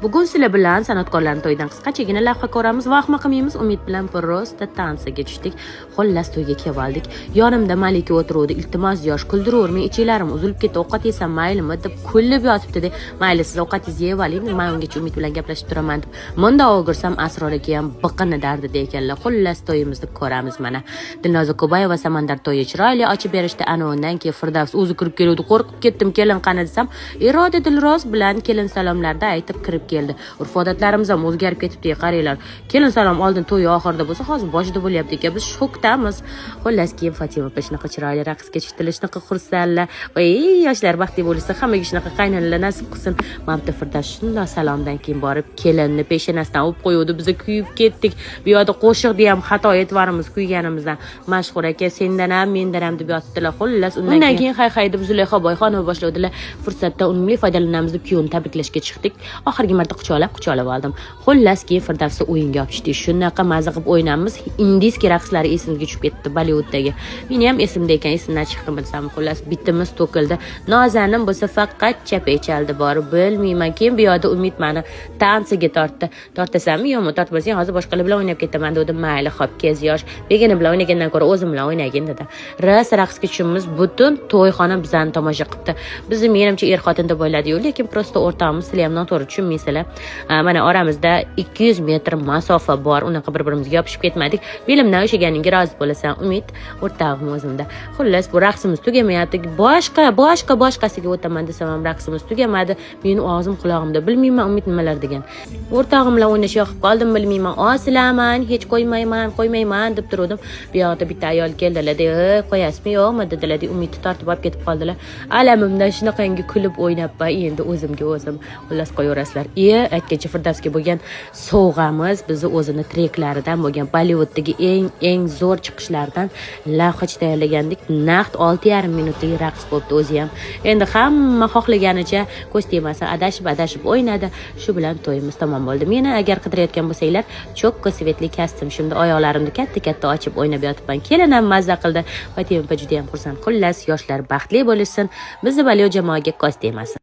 Bugun sizlar bilan san'atkorlarning to'yidan qisqachagina lavha ko'ramiz va ahmoq qilmaymiz. Umid bilan prosta tansiga tushdik. Xullas to'yga kelib oldik. Yonimda Malika o'tiruvdi. Iltimos yosh kuldirurmi, ichiklarim uzilib ketdi. Ovqat yesam maylimi deb kulib yotibdi. Mayli siz ovqatingizni yeb oling, men ungacha Umid bilan gaplashib turaman deb. Munda o'girsam Asror aka ham biqini dardida ekanlar. Xullas to'yimizni ko'ramiz mana. Dilnoza Kubayeva Samandar to'yi chiroyli ochib berishdi. Ana undan keyin Firdavs o'zi kirib keldi. Qo'rqib ketdim, kelin qani desam, Iroda Dilroz bilan kelin salomlarda aytib kirib keldi. Urf-odatlarimiz ham o'zgarib ketibdi, qaranglar. Kelin salom oldin to'y oxirida bo'lsa, hozir boshida bo'lyapti ekan. Biz shokdamiz. Xullas keyin Fatima opa shunaqa chiroyli raqsga tushdilar, shunaqa xursandlar. Voy, yoshlar baxtli bo'lsa, hammaga shunaqa qaynonalar nasib qilsin. Mamta Firdavs shunday salomdan keyin borib kelinni peshonasidan o'pib qo'ydi. Biz kuyib ketdik. Bu yoqda qo'shiqni ham xato etvarimiz kuyganimizdan. Mashhur aka sendan ham mendan ham deb yotdilar. Xullas undan keyin hay deb Zulayho boyxonova boshladilar. Fursatdan unumli foydalanamiz deb kuyovni tabriklashga chiqdik. Oxirgi marta quchoqlab oldim. Xullas keyin Firdavsni o'yinga olib tushdik. Shunaqa maza qilib o'ynamiz. Indiyskiy raqslari esimga tushib ketdi Bollivooddagi. Meni ham esimda ekan, esimdan chiqdi bilsam, xullas bitimiz to'kildi. Nozanim bo'lsa faqat chapay chaldi borib bilmayman. Keyin bu yoqda Umid meni tansiga tortdi. Tortasammi yo'qmi? Tortmasang hozir boshqalar bilan o'ynab ketaman dedim. Mayli, xo'p, kez yosh. Begona bilan o'ynagandan ko'ra o'zim bilan o'ynagin dedi. Raqsga tushimiz butun to'yxona bizani tomosha qildi. Bizni menimcha er-xotin deb o'yladi-yu, lekin prosta o'rtog'imiz sizlar ham noto'g'ri tushunmaysizlar. Mana oramizda 200 metr masofa bor. Unaqa bir-birimizga yopishib ketmadik. Bilimdan o'shaganingga rozi bo'lasan, Umid o'rtog'im o'zimda. Xullas bu raqsimiz tugamayapti. Boshqasiga o'taman desam ham raqsimiz tugamadi. Meni og'zim quloqimda. Bilmayman Umid nimalar degan. O'rtog'im bilan o'ynash yoqib qoldim, bilmayman. Silaman, hech qo'ymayman deb turdim. Bu yoqda bitta ayol keldilar, qo'yasizmi yo'qmi dedilar. Umidni tortib olib ketib qoldilar. Alamimdan shunaqangi kulib o'ynabman endi o'zimga o'zim. Xullas qo'yaverasizlar. Aytgancha Firdavsga bo'lgan sovg'amiz bizni o'zini treklaridan bo'lgan Bollivooddagi eng zo'r chiqishlardan lavha tayyorlagandik. Naqd 6,5 minutlik raqs bo'ldi o'zi ham. Endi hamma xohlaganicha kostyumasini adashib o'ynadi. Shu bilan to'yimiz tamom bo'ldi. Meni agar qidirayotgan bo'lsanglar, cho'kka svetli kostyum. Shunda oyoqlarimni katta ochib o'ynab yotibman. Kelin ham mazza qildi. Fatima opa juda ham xursand. Xullas yoshlar baxtli bo'lishsin. Bizni Baliyo jamoaga kostyumasi